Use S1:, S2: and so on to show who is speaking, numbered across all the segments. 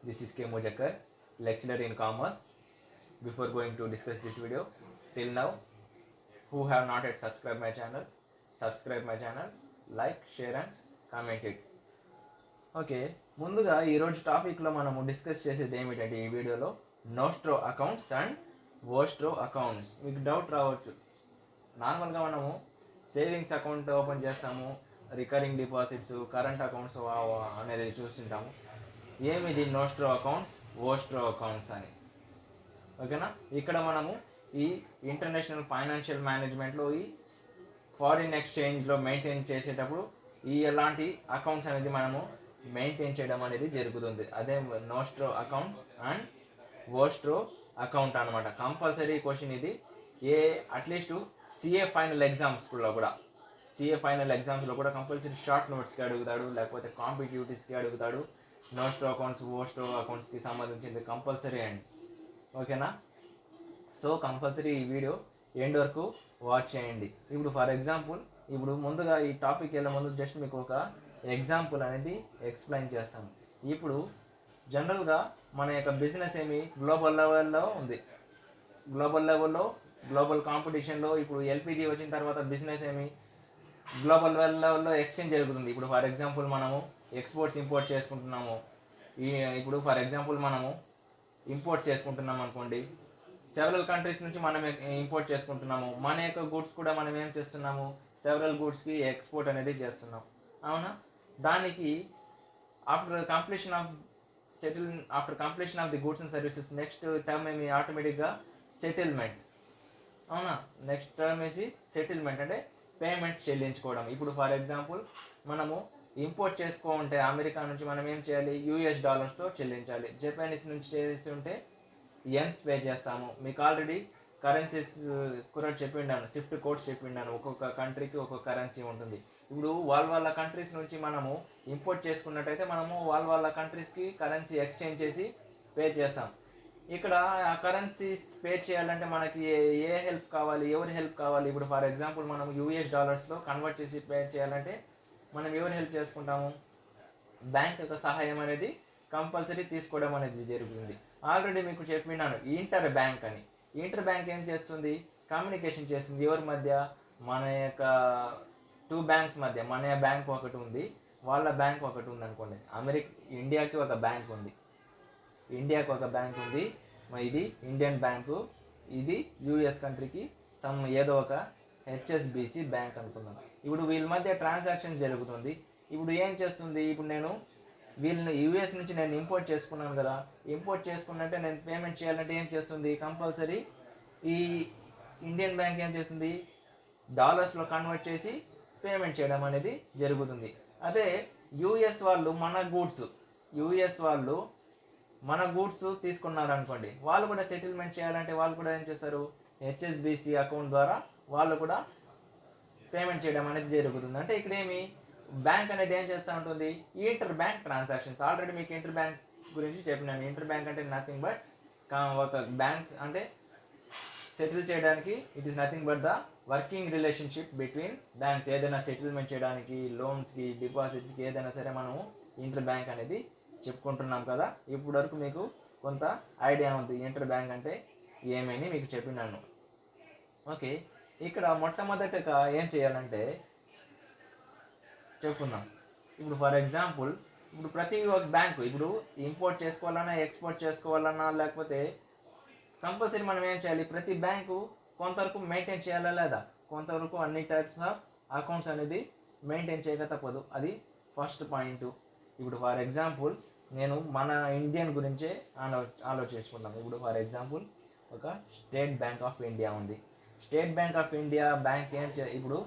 S1: This is K. Mojakar, lecturer in commerce. Before going to discuss this video, till now, who have not yet subscribe my channel, like, share and comment it. Okay, ముందుగా ఈరోజు టాపిక్లో మనము discuss చేసేది ఏమిటంటే ఈ వీడియోలో నోస్ట్రో accounts and వోస్ట్రో accounts. మీకు doubt రావచ్చు, నార్మల్గా మనము సేవింగ్స్ అకౌంట్ ఓపెన్ చేస్తాము, రికరింగ్ డిపాజిట్స్, కరెంట్ అకౌంట్స్ అనేది చూస్తుంటాము. ఏమిది నోస్ట్రో అకౌంట్స్, వోస్ట్రో అకౌంట్స్ అని. ఓకేనా, ఇక్కడ మనము ఈ ఇంటర్నేషనల్ ఫైనాన్షియల్ మేనేజ్మెంట్లో ఈ ఫారిన్ ఎక్స్చేంజ్లో మెయింటైన్ చేసేటప్పుడు ఈ ఎలాంటి అకౌంట్స్ అనేది మనము మెయింటైన్ చేయడం అనేది జరుగుతుంది. అదే నోస్ట్రో అకౌంట్ అండ్ వోస్ట్రో అకౌంట్ అనమాట. కంపల్సరీ క్వశ్చన్ ఇది. అట్లీస్ట్ సిఏ ఫైనల్ ఎగ్జామ్స్లో కూడా కంపల్సరీ షార్ట్ నోట్స్కి అడుగుతాడు, లేకపోతే కాంపిటేటివ్స్కి అడుగుతాడు. నోస్ట్రో అకౌంట్స్, వోస్ట్రో అకౌంట్స్కి సంబంధించింది కంపల్సరీ అండి. ఓకేనా, సో కంపల్సరీ ఈ వీడియో ఎండ్ వరకు వాచ్ చేయండి. ఇప్పుడు ఫర్ ఎగ్జాంపుల్, ఇప్పుడు ముందుగా ఈ టాపిక్ వెళ్ళే ముందు జస్ట్ మీకు ఒక ఎగ్జాంపుల్ అనేది ఎక్స్ప్లెయిన్ చేస్తాను. ఇప్పుడు జనరల్గా మన యొక్క బిజినెస్ ఏమి గ్లోబల్ లెవెల్లో ఉంది. గ్లోబల్ కాంపిటీషన్లో ఇప్పుడు ఎల్పిజి వచ్చిన తర్వాత బిజినెస్ ఏమి గ్లోబల్ లెవెల్లో ఎక్స్చేంజ్ జరుగుతుంది. ఇప్పుడు ఫర్ ఎగ్జాంపుల్ మనము ఎక్స్పోర్ట్స్ ఇంపోర్ట్ చేసుకుంటున్నాము. ఇప్పుడు ఫర్ ఎగ్జాంపుల్ మనము ఇంపోర్ట్ చేసుకుంటున్నాం అనుకోండి, సెవరల్ కంట్రీస్ నుంచి మనం ఇంపోర్ట్ చేసుకుంటున్నాము. మన యొక్క గుడ్స్ కూడా మనం ఏం చేస్తున్నాము, సెవరల్ గుడ్స్కి ఎక్స్పోర్ట్ అనేది చేస్తున్నాం. అవునా, దానికి after completion of the goods and services next term ఏమి ఆటోమేటిక్గా సెటిల్మెంట్. అవునా, నెక్స్ట్ టర్మ్ వేసి సెటిల్మెంట్ అంటే పేమెంట్ చెల్లించుకోవడం. ఇప్పుడు ఫర్ ఎగ్జాంపుల్ మనము ఇంపోర్ట్ చేసుకోంటే అమెరికా నుంచి మనం ఏం చేయాలి, యూఎస్ డాలర్స్తో చెల్లించాలి. జపానీస్ నుంచి చేస్తుంటే యెన్స్ పే చేస్తాము. మీకు ఆల్రెడీ కరెన్సీస్ కూడా చెప్పిండాను, స్విఫ్ట్ కోడ్స్ చెప్పిండాను. ఒక్కొక్క కంట్రీకి ఒక్కొక్క కరెన్సీ ఉంటుంది. ఇప్పుడు వాళ్ళ కంట్రీస్ నుంచి మనము ఇంపోర్ట్ చేసుకున్నట్టయితే మనము వాళ్ళ కంట్రీస్కి కరెన్సీ ఎక్స్చేంజ్ చేసి పే చేస్తాం. ఇక్కడ ఆ కరెన్సీస్ పే చేయాలంటే మనకి ఏ హెల్ప్ కావాలి, ఎవరి హెల్ప్ కావాలి. ఇప్పుడు ఫర్ ఎగ్జాంపుల్ మనం యూఎస్ డాలర్స్లో కన్వర్ట్ చేసి పే చేయాలంటే మనం ఎవరు హెల్ప్ చేసుకుంటాము, బ్యాంక్ యొక్క సహాయం అనేది కంపల్సరీ తీసుకోవడం అనేది జరుగుతుంది. ఆల్రెడీ మీకు చెప్పినాను ఇంటర్ బ్యాంక్ అని. ఇంటర్ బ్యాంక్ ఏం చేస్తుంది, కమ్యూనికేషన్ చేస్తుంది. ఎవరి మధ్య, మన యొక్క టూ బ్యాంక్స్ మధ్య. మన బ్యాంక్ ఒకటి ఉంది, వాళ్ళ బ్యాంక్ ఒకటి ఉంది అనుకోండి. ఇండియాకి ఒక బ్యాంక్ ఉంది, ఇది ఇండియన్ బ్యాంకు, ఇది యూఎస్ కంట్రీకి ఏదో ఒక హెచ్ఎస్బిసి బ్యాంక్ అనుకుందాం. ఇప్పుడు వీళ్ళ మధ్య ట్రాన్సాక్షన్ జరుగుతుంది. ఇప్పుడు ఏం చేస్తుంది, ఇప్పుడు నేను వీళ్ళని యూఎస్ నుంచి నేను ఇంపోర్ట్ చేసుకున్నాను కదా, ఇంపోర్ట్ చేసుకున్నట్టే నేను పేమెంట్ చేయాలంటే ఏం చేస్తుంది, కంపల్సరీ ఈ ఇండియన్ బ్యాంక్ ఏం చేస్తుంది, డాలర్స్లో కన్వర్ట్ చేసి పేమెంట్ చేయడం అనేది జరుగుతుంది. అదే యూఎస్ వాళ్ళు మన గూడ్స్ తీసుకున్నారు అనుకోండి, వాళ్ళు కూడా సెటిల్మెంట్ చేయాలంటే వాళ్ళు కూడా ఏం చేస్తారు, హెచ్ఎస్బిసి అకౌంట్ ద్వారా వాళ్ళు కూడా పేమెంట్ చేయడం అనేది జరుగుతుంది. అంటే ఇక్కడ ఏమి బ్యాంక్ అనేది ఏం చేస్తూ ఉంటుంది, ఇంటర్ బ్యాంక్ ట్రాన్సాక్షన్స్. ఆల్రెడీ మీకు ఇంటర్ బ్యాంక్ గురించి చెప్పినాను. ఇంటర్ బ్యాంక్ అంటే నథింగ్ బట్ ఒక బ్యాంక్స్ అంటే సెటిల్ చేయడానికి it is nothing but the working relationship between banks. ఏదైనా సెటిల్మెంట్ చేయడానికి, లోన్స్కి, డిపాజిట్స్కి ఏదైనా సరే మనము ఇంటర్ బ్యాంక్ అనేది చెప్పుకుంటున్నాం కదా. ఇప్పటి వరకు మీకు కొంత ఐడియా ఉంది ఇంటర్ బ్యాంక్ అంటే ఏమని మీకు చెప్పినాను. ఓకే, ఇక్కడ మొట్టమొదటిగా ఏం చేయాలంటే చెప్పుకుందాం. ఇప్పుడు ఫర్ ఎగ్జాంపుల్, ఇప్పుడు ప్రతి ఒక్క బ్యాంకు ఇప్పుడు ఇంపోర్ట్ చేసుకోవాలన్నా, ఎక్స్పోర్ట్ చేసుకోవాలన్నా, లేకపోతే కంపల్సరీ మనం ఏం చేయాలి, ప్రతి బ్యాంకు కొంతవరకు మెయింటైన్ చేయాలా లేదా, కొంతవరకు అన్ని టైప్స్ ఆఫ్ అకౌంట్స్ అనేది మెయింటైన్ చేయక తప్పదు. అది ఫస్ట్ పాయింట్. ఇప్పుడు ఫర్ ఎగ్జాంపుల్ నేను మన ఇండియన్ గురించే ఆలోచించుకుంటాం. ఇప్పుడు ఫర్ ఎగ్జాంపుల్ ఒక స్టేట్ బ్యాంక్ ఆఫ్ ఇండియా ఉంది. State bank of India bank ఇప్పుడు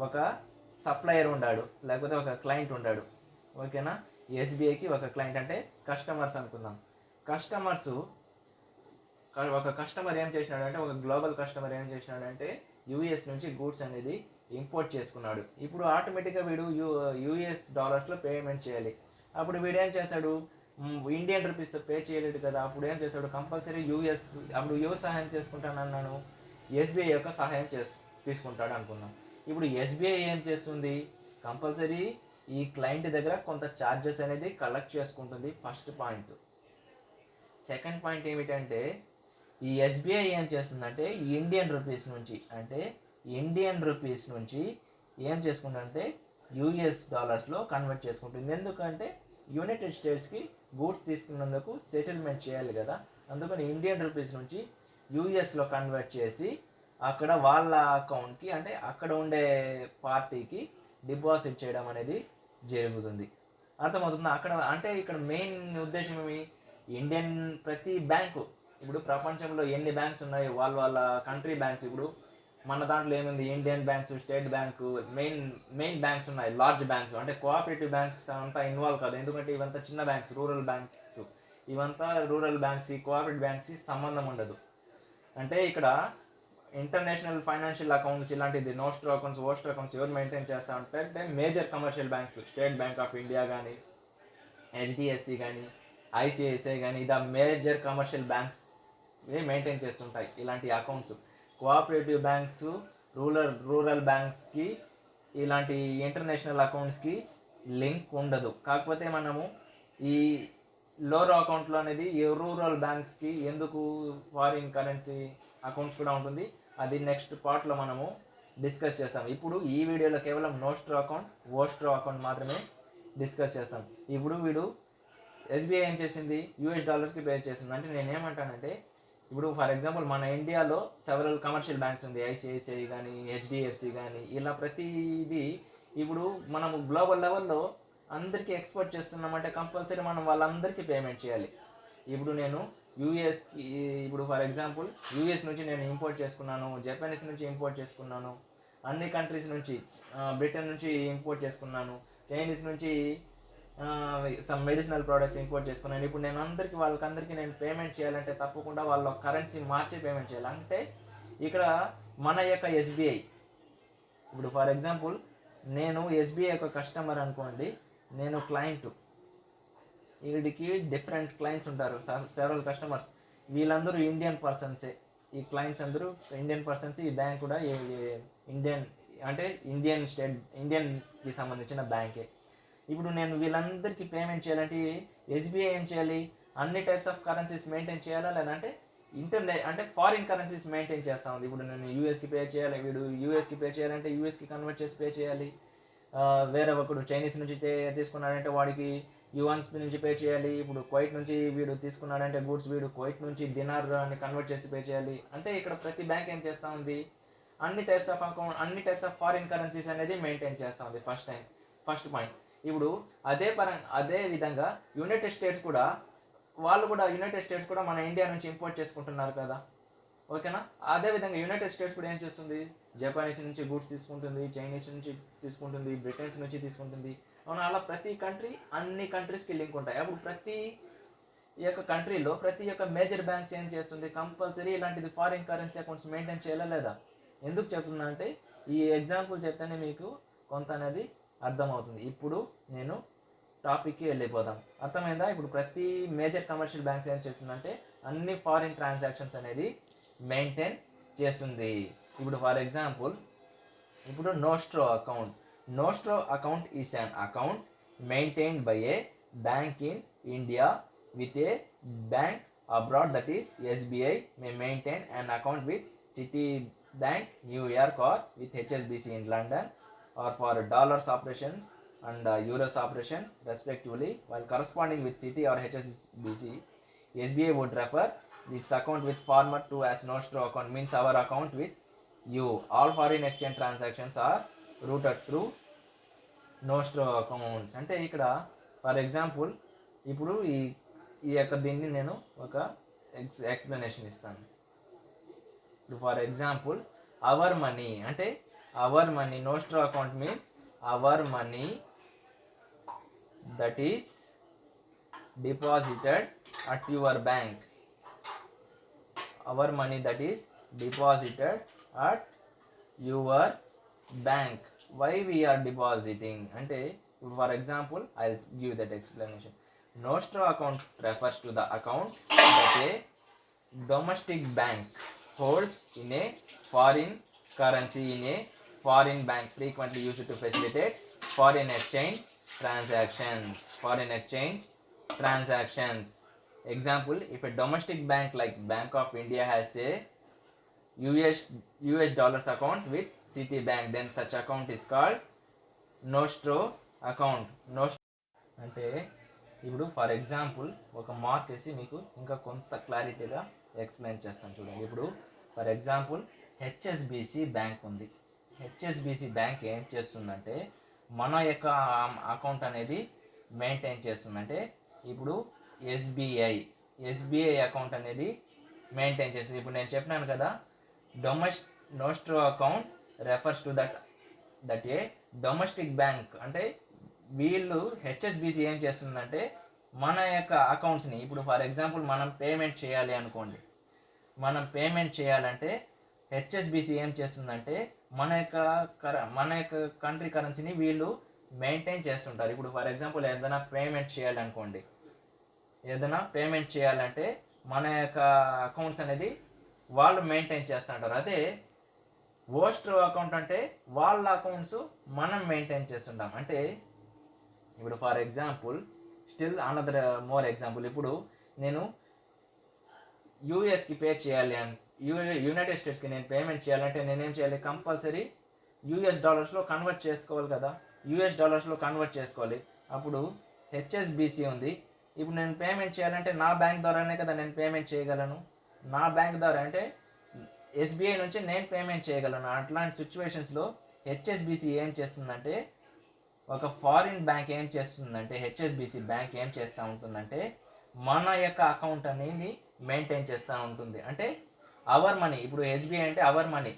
S1: ఒక సప్లయర్ ఉన్నాడు, లేకపోతే ఒక క్లయింట్ ఉన్నాడు. ఓకేనా, ఎస్బీఐకి ఒక క్లయింట్ అంటే కస్టమర్స్ అనుకుందాం. ఒక కస్టమర్ ఏం చేసినాడంటే, ఒక గ్లోబల్ కస్టమర్ ఏం చేసినాడంటే యూఎస్ నుంచి గూడ్స్ అనేది ఇంపోర్ట్ చేసుకున్నాడు. ఇప్పుడు ఆటోమేటిక్గా వీడు యూఎస్ డాలర్స్లో పేమెంట్ చేయాలి. అప్పుడు వీడు ఏం చేశాడు, ఇండియన్ రూపీస్ పే చేయలేడు కదా. అప్పుడు ఏం చేశాడు, కంపల్సరీ అప్పుడు ఎవరు సహాయం చేసుకుంటానన్నాను, ఎస్బీఐ యొక్క సహాయం తీసుకుంటాడు అనుకున్నాం. ఇప్పుడు ఎస్బీఐ ఏం చేస్తుంది, కంపల్సరీ ఈ క్లయింట్ దగ్గర కొంత ఛార్జెస్ అనేది కలెక్ట్ చేసుకుంటుంది, ఫస్ట్ పాయింట్. సెకండ్ పాయింట్ ఏమిటంటే ఈ ఎస్బీఐ ఏం చేస్తుందంటే ఇండియన్ రూపీస్ నుంచి ఏం చేసుకుంటుందంటే యూఎస్ డాలర్స్లో కన్వర్ట్ చేసుకుంటుంది. ఎందుకంటే యునైటెడ్ స్టేట్స్కి గూడ్స్ తీసుకున్నందుకు సెటిల్మెంట్ చేయాలి కదా, అందుకని ఇండియన్ రూపీస్ నుంచి యూఎస్లో కన్వర్ట్ చేసి అక్కడ వాళ్ళ అకౌంట్కి అంటే అక్కడ ఉండే పార్టీకి డిపాజిట్ చేయడం అనేది జరుగుతుంది. అర్థమవుతుంది. అక్కడ అంటే ఇక్కడ మెయిన్ ఉద్దేశం ఏమి, ఇండియన్ ప్రతి బ్యాంకు, ఇప్పుడు ప్రపంచంలో ఎన్ని బ్యాంక్స్ ఉన్నాయో వాళ్ళ కంట్రీ బ్యాంక్స్, ఇప్పుడు మన దాంట్లో ఏముంది, Indian banks, state bank, main banks ఉన్నాయి, లార్జ్ బ్యాంక్స్. అంటే కోఆపరేటివ్ బ్యాంక్స్ అంతా ఇన్వాల్వ్ కాదు, ఎందుకంటే ఇవంతా చిన్న బ్యాంక్స్, రూరల్ బ్యాంక్స్, ఈ కోఆపరేటివ్ బ్యాంక్స్కి సంబంధం ఉండదు. అంటే ఇక్కడ ఇంటర్నేషనల్ ఫైనాన్షియల్ అకౌంట్స్ ఇలాంటిది నోస్ట్రో అకౌంట్స్, ఓస్ట్రో అకౌంట్స్ ఎవరు మెయింటైన్ చేస్తూ ఉంటారంటే major commercial banks, state bank of India కానీ, హెచ్డిఎఫ్సి కానీ, ఐసిఐసిఐ కానీ, ఇది మేజర్ కమర్షియల్ బ్యాంక్స్ మెయింటైన్ చేస్తుంటాయి ఇలాంటి అకౌంట్స్. కోఆపరేటివ్ బ్యాంక్స్, రూరల్ బ్యాంక్స్కి ఇలాంటి ఇంటర్నేషనల్ అకౌంట్స్కి లింక్ ఉండదు. కాకపోతే మనము ఈ లోరో అకౌంట్లో అనేది రూరల్ బ్యాంక్స్కి ఎందుకు ఫారిన్ కరెన్సీ అకౌంట్స్ కూడా ఉంటుంది, అది నెక్స్ట్ పార్ట్లో మనము డిస్కస్ చేస్తాం. ఇప్పుడు ఈ వీడియోలో కేవలం నోస్ట్రో అకౌంట్, ఓస్ట్రో అకౌంట్ మాత్రమే డిస్కస్ చేస్తాం. ఇప్పుడు వీడు ఎస్బీఐ ఏం చేసింది, యూఎస్ డాలర్స్కి పే చేసింది. అంటే నేనేమంటానంటే ఇప్పుడు ఫర్ ఎగ్జాంపుల్ మన ఇండియాలో సెవరల్ కమర్షియల్ బ్యాంక్స్ ఉంది, ఐసిఐసిఐ కానీ, హెచ్డిఎఫ్సి కానీ, ఇలా ప్రతిదీ ఇప్పుడు మనము గ్లోబల్ లెవెల్లో అందరికీ ఎక్స్పోర్ట్ చేస్తున్నామంటే కంపల్సరీ మనం వాళ్ళందరికీ పేమెంట్ చేయాలి. ఇప్పుడు నేను యూఎస్కి, ఇప్పుడు ఫర్ ఎగ్జాంపుల్ యూఎస్ నుంచి నేను ఇంపోర్ట్ చేసుకున్నాను, జపానీస్ నుంచి ఇంపోర్ట్ చేసుకున్నాను, అన్ని కంట్రీస్ నుంచి, బ్రిటన్ నుంచి ఇంపోర్ట్ చేసుకున్నాను, చైనీస్ నుంచి సమ్ మెడిసినల్ ప్రోడక్ట్స్ ఇంపోర్ట్ చేసుకున్నాను. ఇప్పుడు నేను వాళ్ళకందరికీ నేను పేమెంట్ చేయాలంటే తప్పకుండా వాళ్ళ కరెన్సీ మార్చి పేమెంట్ చేయాలి. అంటే ఇక్కడ మన యొక్క ఎస్బీఐ, ఇప్పుడు ఫర్ ఎగ్జాంపుల్ నేను ఎస్బీఐ యొక్క కస్టమర్ అనుకోండి, నేను క్లయింట్, వీడికి డిఫరెంట్ క్లయింట్స్ ఉంటారు, సెవరల్ కస్టమర్స్, వీళ్ళందరూ ఇండియన్ పర్సన్సే. ఈ క్లయింట్స్ అందరూ ఇండియన్ పర్సన్స్, ఈ బ్యాంక్ కూడా ఇండియన్కి సంబంధించిన బ్యాంకే. ఇప్పుడు నేను వీళ్ళందరికీ పేమెంట్ చేయాలంటే ఎస్బీఐ ఏం చేయాలి, అన్ని టైప్స్ ఆఫ్ కరెన్సీస్ మెయింటైన్ చేయాలా, లేదంటే అంటే ఫారిన్ కరెన్సీస్ మెయింటైన్ చేస్తూ ఉంది. ఇప్పుడు నేను యూఎస్కి పే చేయాలి, వీడు యూఎస్కి పే చేయాలంటే యూఎస్కి కన్వర్ట్ చేసి పే చేయాలి. వేరే ఒకడు చైనీస్ నుంచి తీసుకున్నాడంటే వాడికి యువాన్స్ నుంచి పే చేయాలి. ఇప్పుడు కువైట్ నుంచి వీడు తీసుకున్నాడంటే గూడ్స్, వీడు కువైట్ నుంచి దినార్ అని కన్వర్ట్ చేసి పే చేయాలి. అంటే ఇక్కడ ప్రతి బ్యాంక్ ఏం చేస్తూ ఉంది, అన్ని టైప్స్ ఆఫ్ ఫారిన్ కరెన్సీస్ అనేది మెయింటైన్ చేస్తూ ఉంది. First point. ఇప్పుడు అదే విధంగా యునైటెడ్ స్టేట్స్ కూడా మన ఇండియా నుంచి ఇంపోర్ట్ చేసుకుంటున్నారు కదా, ఓకేనా. అదేవిధంగా యునైటెడ్ స్టేట్స్ కూడా ఏం చేస్తుంది, జపానీస్ నుంచి గూడ్స్ తీసుకుంటుంది, చైనీస్ నుంచి తీసుకుంటుంది, బ్రిటన్స్ నుంచి తీసుకుంటుంది, అవునా. అలా ప్రతి కంట్రీ అన్ని కంట్రీస్కి లింక్ ఉంటాయి. అప్పుడు ప్రతి యొక్క కంట్రీలో ప్రతి ఒక్క మేజర్ బ్యాంక్స్ ఏం చేస్తుంది, కంపల్సరీ ఇలాంటిది ఫారిన్ కరెన్సీ అకౌంట్స్ మెయింటైన్ చేయాలా లేదా. ఎందుకు చెప్తున్నా అంటే ఈ ఎగ్జాంపుల్ చెప్తేనే మీకు కొంత అనేది అర్థమవుతుంది. ఇప్పుడు నేను టాపిక్కి వెళ్ళిపోదాం, అర్థమైందా. ఇప్పుడు ప్రతి మేజర్ కమర్షియల్ బ్యాంక్స్ ఏం చేస్తుందంటే అన్ని ఫారిన్ ట్రాన్సాక్షన్స్ అనేది మెయింటైన్ చేస్తుంది. ఇప్పుడు ఫర్ ఎగ్జాంపుల్ ఇప్పుడు nostro account is an account maintained by a bank in India with a bank abroad, that is SBI may maintain an account with Citibank New York or with HSBC in London or for dollars operations and euros operation respectively, while corresponding with Citi or HSBC. SBI would refer its account with former to as Nostro account, means our account with you. All foreign exchange transactions are routed through Nostro accounts. అంటే ఇక్కడ for example ఇప్పుడు ఈ యొక్క దీన్ని నేను ఒక explanation ఇస్తాను. ఇప్పుడు ఫర్ ఎగ్జాంపుల్ అవర్ మనీ, అంటే our money, nostro account means our money that is deposited at your bank. Our money that is deposited at your bank. Why we are depositing? Ante for example I'll give that explanation. Nostro account refers to the account that a domestic bank holds in a foreign currency in a foreign bank, frequently used to facilitate foreign exchange transactions, foreign exchange transactions. Example, if a domestic bank like Bank of India has a US dollars account with Citibank, then such account is called nostro account. అంటే ఇప్పుడు for example ఒక mark వేసి మీకు ఇంకా కొంత క్లారిటీగా explain చేస్తాను చూడండి. ఇప్పుడు ఫర్ ఎగ్జాంపుల్ హెచ్ఎస్బిసి బ్యాంక్ ఉంది. హెచ్ఎస్బిసి బ్యాంక్ ఏం చేస్తుందంటే మన యొక్క అకౌంట్ అనేది మెయింటైన్ చేస్తుందంటే ఇప్పుడు ఎస్బీఐ అకౌంట్ అనేది మెయింటైన్ చేస్తుంది. ఇప్పుడు నేను చెప్పినాను కదా, nostro account refers to that a domestic bank. అంటే వీళ్ళు హెచ్ఎస్బిసి ఏం చేస్తుందంటే మన యొక్క అకౌంట్స్ని, ఇప్పుడు ఫర్ ఎగ్జాంపుల్ మనం పేమెంట్ చేయాలి అనుకోండి, మనం పేమెంట్ చేయాలంటే హెచ్ఎస్బిసి ఏం చేస్తుందంటే మన యొక్క కంట్రీ కరెన్సీని వీళ్ళు మెయింటైన్ చేస్తుంటారు. ఇప్పుడు ఫర్ ఎగ్జాంపుల్ ఏదైనా పేమెంట్ చేయాలనుకోండి, ఏదైనా పేమెంట్ చేయాలంటే మన యొక్క అకౌంట్స్ అనేది వాళ్ళు మెయింటైన్ చేస్తుంటారు. అదే ఓస్ట్రో అకౌంట్ అంటే వాళ్ళ అకౌంట్స్ మనం మెయింటైన్ చేస్తుంటాం. అంటే ఇప్పుడు for example still another more example, ఇప్పుడు నేను యూఎస్కి పే చేయాలి యునైటెడ్ స్టేట్స్కి నేను పేమెంట్ చేయాలంటే నేనేం చేయాలి, కంపల్సరీ యూఎస్ డాలర్స్లో కన్వర్ట్ చేసుకోవాలి కదా, యూఎస్ డాలర్స్లో కన్వర్ట్ చేసుకోవాలి. అప్పుడు హెచ్ఎస్బిసి ఉంది. ఇప్పుడు నేను పేమెంట్ చేయాలంటే నా బ్యాంక్ ద్వారానే కదా నేను పేమెంట్ చేయగలను. నా బ్యాంక్ ద్వారా అంటే ఎస్బీఐ నుంచి నేను పేమెంట్ చేయగలను. అట్లాంటి సిచ్యువేషన్స్లో హెచ్ఎస్బిసి ఏం చేస్తుందంటే, ఒక ఫారిన్ బ్యాంక్ ఏం చేస్తుందంటే హెచ్ఎస్బిసి బ్యాంక్ ఏం చేస్తూ ఉంటుందంటే మన యొక్క అకౌంట్ అనేది మెయింటైన్ చేస్తూ ఉంటుంది. అంటే అవర్ మనీ, ఇప్పుడు ఎస్బీఐ అంటే అవర్ మనీ,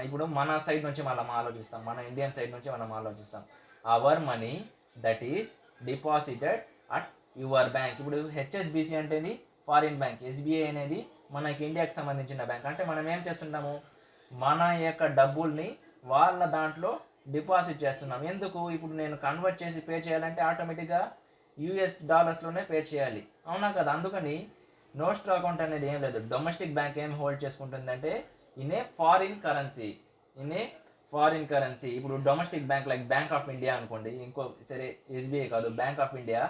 S1: ఇప్పుడు మన సైడ్ నుంచి మనం ఆలోచిస్తాం, మన ఇండియన్ సైడ్ నుంచి మనం ఆలోచిస్తాం. Hour money that is deposited at your bank. ఇప్పుడు హెచ్ఎస్బిసి అంటేది ఫారిన్ బ్యాంక్, ఎస్బీఐ అనేది మనకి ఇండియాకి సంబంధించిన బ్యాంక్. అంటే మనం ఏం చేస్తుంటాము, మన యొక్క డబ్బుల్ని వాళ్ళ దాంట్లో డిపాజిట్ చేస్తున్నాం. ఎందుకు, ఇప్పుడు నేను కన్వర్ట్ చేసి పే చేయాలంటే ఆటోమేటిక్గా యూఎస్ డాలర్స్లోనే పే చేయాలి, అవునా కదా. అందుకని నోస్ట్రో అకౌంట్ అనేది ఏం లేదు, డొమెస్టిక్ బ్యాంక్ ఏం హోల్డ్ చేసుకుంటుందంటే ఇన్ ఏ ఫారిన్ కరెన్సీ. ఇప్పుడు domestic bank like bank of India అనుకోండి, ఇంకో సరే ఎస్బీఐ కాదు, bank of India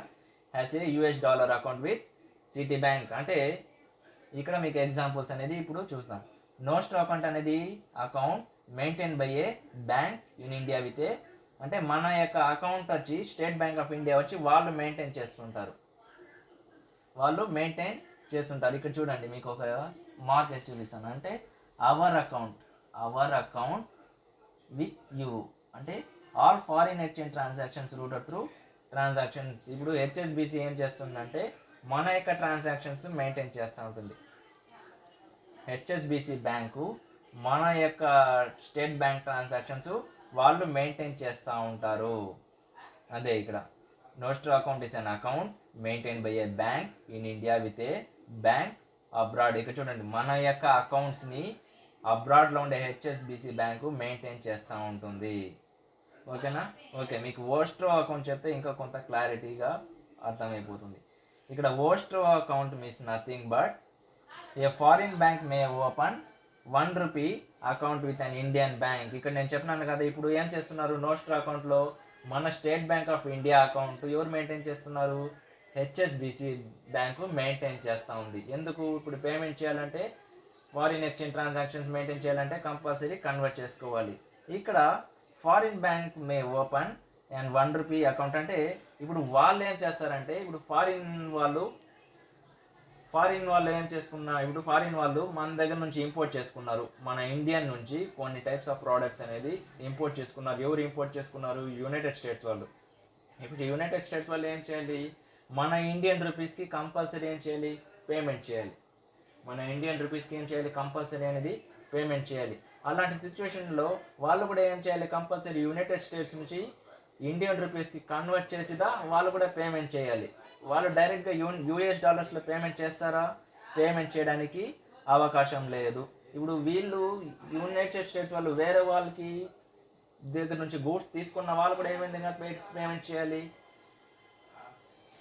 S1: has a US dollar account with Citibank. అంటే ఇక్కడ మీకు ఎగ్జాంపుల్స్ అనేది ఇప్పుడు చూస్తాం. నోస్ట్రో అకౌంట్ అనేది account maintain by a bank in India with a, అంటే మన యొక్క అకౌంట్ వచ్చి స్టేట్ బ్యాంక్ ఆఫ్ ఇండియా వచ్చి వాళ్ళు మెయింటైన్ చేస్తుంటారు. ఇక్కడ చూడండి మీకు ఒక మార్క్ వేసి చూపిస్తాను. అంటే అవర్ అకౌంట్ విత్ యూ, అంటే all foreign exchange transactions rooted through transactions. ఇప్పుడు హెచ్ఎస్బిసి ఏం చేస్తుందంటే మన యొక్క ట్రాన్సాక్షన్స్ మెయింటైన్ చేస్తూ ఉంటుంది. హెచ్ఎస్బిసి బ్యాంకు మన యొక్క స్టేట్ బ్యాంక్ ట్రాన్సాక్షన్స్ వాళ్ళు మెయింటైన్ చేస్తూ ఉంటారు. అదే ఇక్కడ nostro account is an account maintain by a bank in India with a bank abroad. ఇక్కడ చూడండి మన యొక్క అకౌంట్స్ని అబ్రాడ్లో ఉండే హెచ్ఎస్బిసి బ్యాంకు మెయింటైన్ చేస్తూ ఉంటుంది. ఓకేనా? ఓకే, మీకు ఓస్ట్రో అకౌంట్ చెప్తే ఇంకా కొంత క్లారిటీగా అర్థమైపోతుంది. ఇక్కడ ఓస్ట్రో account means nothing but A foreign bank may open ₹1 account with an Indian bank. ఇక్కడ నేను చెప్పినాను కదా, ఇప్పుడు ఏం చేస్తున్నారు, నోస్ట్రో అకౌంట్లో మన state bank of India account ఎవరు మెయింటైన్ చేస్తున్నారు, హెచ్ఎస్బిసి బ్యాంకు మెయింటైన్ చేస్తూ ఉంది. ఎందుకు, ఇప్పుడు పేమెంట్ చేయాలంటే ఫారిన్ ఎక్స్చేంజ్ ట్రాన్సాక్షన్స్ మెయింటైన్ చేయాలంటే కంపల్సరీ కన్వర్ట్ చేసుకోవాలి. ఇక్కడ foreign bank may open and ₹1 account అంటే ఇప్పుడు వాళ్ళు ఏం చేస్తారంటే, ఇప్పుడు ఫారిన్ వాళ్ళు ఏం చేసుకున్నారు, ఇప్పుడు ఫారిన్ వాళ్ళు మన దగ్గర నుంచి ఇంపోర్ట్ చేసుకున్నారు, మన ఇండియన్ నుంచి కొన్ని టైప్స్ ఆఫ్ ప్రోడక్ట్స్ అనేది ఇంపోర్ట్ చేసుకున్నారు. ఎవరు ఇంపోర్ట్ చేసుకున్నారు, యునైటెడ్ స్టేట్స్ వాళ్ళు. ఇప్పుడు యునైటెడ్ స్టేట్స్ వాళ్ళు ఏం చేయాలి, మన ఇండియన్ రూపీస్కి కంపల్సరీ ఏం చేయాలి, పేమెంట్ చేయాలి. మన ఇండియన్ రూపీస్కి ఏం చేయాలి, కంపల్సరీ అనేది పేమెంట్ చేయాలి. అలాంటి సిచ్యువేషన్లో వాళ్ళు కూడా ఏం చేయాలి, కంపల్సరీ యునైటెడ్ స్టేట్స్ నుంచి ఇండియన్ రూపీస్కి కన్వర్ట్ చేసిదా వాళ్ళు కూడా పేమెంట్ చేయాలి. వాళ్ళు డైరెక్ట్గా యూఎస్ డాలర్స్లో పేమెంట్ చేస్తారా, పేమెంట్ చేయడానికి అవకాశం లేదు. ఇప్పుడు వీళ్ళు యునైటెడ్ స్టేట్స్ వాళ్ళు వేరే వాళ్ళకి దగ్గర నుంచి గూడ్స్ తీసుకున్న వాళ్ళు కూడా ఏ విధంగా పేమెంట్ చేయాలి,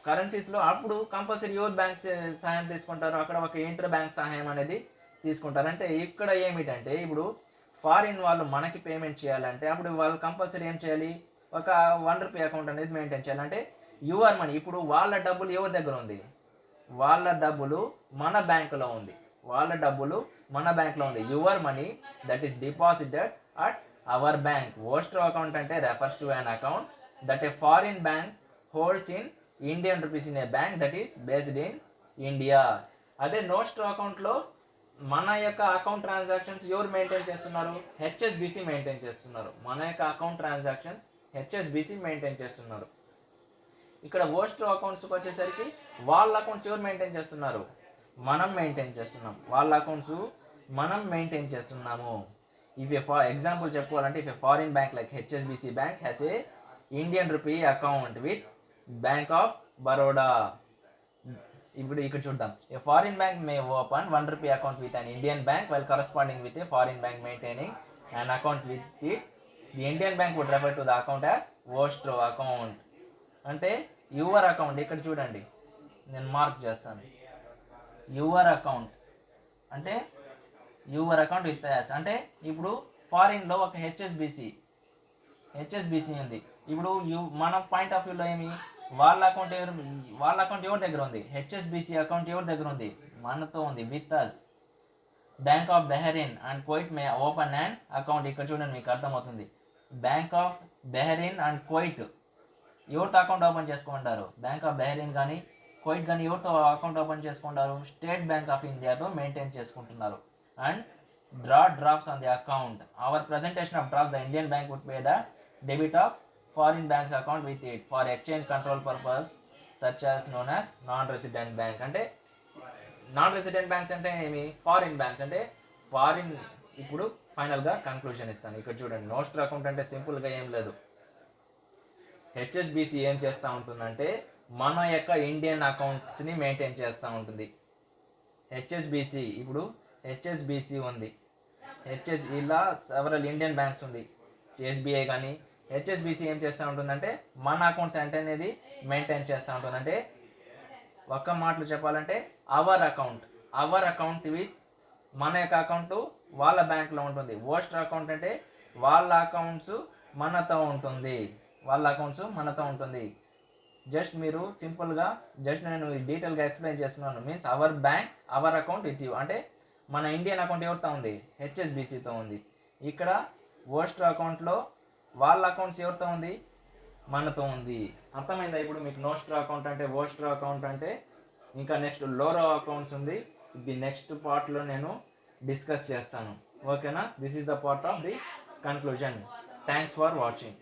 S1: కరెన్సీస్లో. అప్పుడు కంపల్సరీ ఎవరు బ్యాంక్ సహాయం తీసుకుంటారు, అక్కడ ఒక ఇంటర్ బ్యాంక్ సహాయం అనేది తీసుకుంటారు. అంటే ఇక్కడ ఏమిటంటే, ఇప్పుడు ఫారిన్ వాళ్ళు మనకి పేమెంట్ చేయాలంటే అప్పుడు వాళ్ళు కంపల్సరీ ఏం చేయాలి, ఒక ₹1 అకౌంట్ అనేది మెయింటైన్ చేయాలి. అంటే యువర్ మనీ, ఇప్పుడు వాళ్ళ డబ్బులు ఎవరి దగ్గర ఉంది, వాళ్ళ డబ్బులు మన బ్యాంకులో ఉంది, వాళ్ళ డబ్బులు మన బ్యాంక్లో ఉంది. Your money that is deposited at our bank. Vostro account అంటే refers to an account that a foreign bank holds in Indian rupees in a bank that is based in India. అదే నోస్ట్రో అకౌంట్లో మన యొక్క account transactions ఎవరు maintain చేస్తున్నారు, HSBC maintain చేస్తున్నారు. మన యొక్క అకౌంట్ ట్రాన్సాక్షన్స్ హెచ్ఎస్బిసి మెయింటైన్ చేస్తున్నారు. ఇక్కడ ఓస్ట్రో అకౌంట్స్కి వచ్చేసరికి వాళ్ళ అకౌంట్స్ ఎవరు మెయింటైన్ చేస్తున్నారు, మనం మెయింటైన్ చేస్తున్నాం. వాళ్ళ అకౌంట్స్ మనం మెయింటైన్ చేస్తున్నాము. ఇఫ్ ఏ ఫర్ ఎగ్జాంపుల్ చెప్పుకోవాలంటే, if a foreign bank like HSBC bank has a Indian rupee account with bank of Baroda. ఇప్పుడు ఇక్కడ చూద్దాం. A foreign bank may open ₹1 account with an Indian bank while corresponding with a foreign bank maintaining an account with it. The Indian bank would refer to the account as vostro account. అంటే your account, ఇక్కడ చూడండి నేను mark చేస్తాను. Your account అంటే your account with as అంటే ఇప్పుడు ఫారిన్లో ఒక HSBC ఉంది. ఇప్పుడు మన పాయింట్ ఆఫ్ వ్యూలో ఏమి, వాళ్ళ అకౌంట్ ఎవరి దగ్గర ఉంది, హెచ్ఎస్బిసి అకౌంట్ ఎవరి దగ్గర ఉంది, మనతో ఉంది, with us. Bank of Bahrain and Kuwait may open and account. ఇక్కడ చూడండి మీకు అర్థమవుతుంది. Bank of Bahrain and Kuwait ఎవరితో అకౌంట్ ఓపెన్ చేసుకుంటారు, బ్యాంక్ ఆఫ్ బెహరీన్ కానీ కువైట్ కానీ ఎవరితో అకౌంట్ ఓపెన్ చేసుకుంటారు, స్టేట్ బ్యాంక్ ఆఫ్ ఇండియాతో మెయింటైన్ చేసుకుంటున్నారు. And drafts on the account. Our presentation of draft the Indian bank would pay the debit of foreign banks account with it for exchange control purpose such as known as non-resident bank. అంటే non resident banks అంటే ఏమి, foreign banks అంటే foreign. ఇప్పుడు ఫైనల్గా conclusion ఇస్తాను. ఇక్కడ చూడండి, నోస్ట్రో account అంటే సింపుల్గా ఏం లేదు. హెచ్ఎస్బిసి ఏం చేస్తూ ఉంటుందంటే మన యొక్క ఇండియన్ అకౌంట్స్ని మెయింటైన్ చేస్తూ ఉంటుంది. హెచ్ఎస్బిసి ఇప్పుడు హెచ్ఎస్బిసి ఉంది, ఇలా సెవరల్ ఇండియన్ బ్యాంక్స్ ఉంది, ఎస్బీఐ కానీ. హెచ్ఎస్బిసి ఏం చేస్తూ ఉంటుందంటే మన అకౌంట్స్ అంటే అనేది మెయింటైన్ చేస్తూ ఉంటుంది. అంటే ఒక్క మాటలు చెప్పాలంటే అవర్ అకౌంట్ విత్ మన యొక్క అకౌంట్ వాళ్ళ బ్యాంక్లో ఉంటుంది. ఓస్ట్రో అకౌంట్ అంటే వాళ్ళ అకౌంట్స్ మనతో ఉంటుంది. జస్ట్ మీరు సింపుల్గా నేను డీటెయిల్గా ఎక్స్ప్లెయిన్ చేస్తున్నాను. Means hour account with you అంటే మన ఇండియన్ అకౌంట్ ఎవరితో ఉంది, హెచ్ఎస్బిసితో ఉంది. ఇక్కడ ఓస్ట్రో అకౌంట్లో వాళ్ళ అకౌంట్స్ ఎవరితో ఉంది, మనతో ఉంది. అర్థమైందా ఇప్పుడు మీకు నోస్ట్రో అకౌంట్ అంటే, ఓస్ట్రో అకౌంట్ అంటే? ఇంకా నెక్స్ట్ లోరో అకౌంట్స్ ఉంది. ఇది నెక్స్ట్ పార్ట్లో నేను డిస్కస్ చేస్తాను. ఓకేనా? This is the part of the conclusion. Thanks for watching.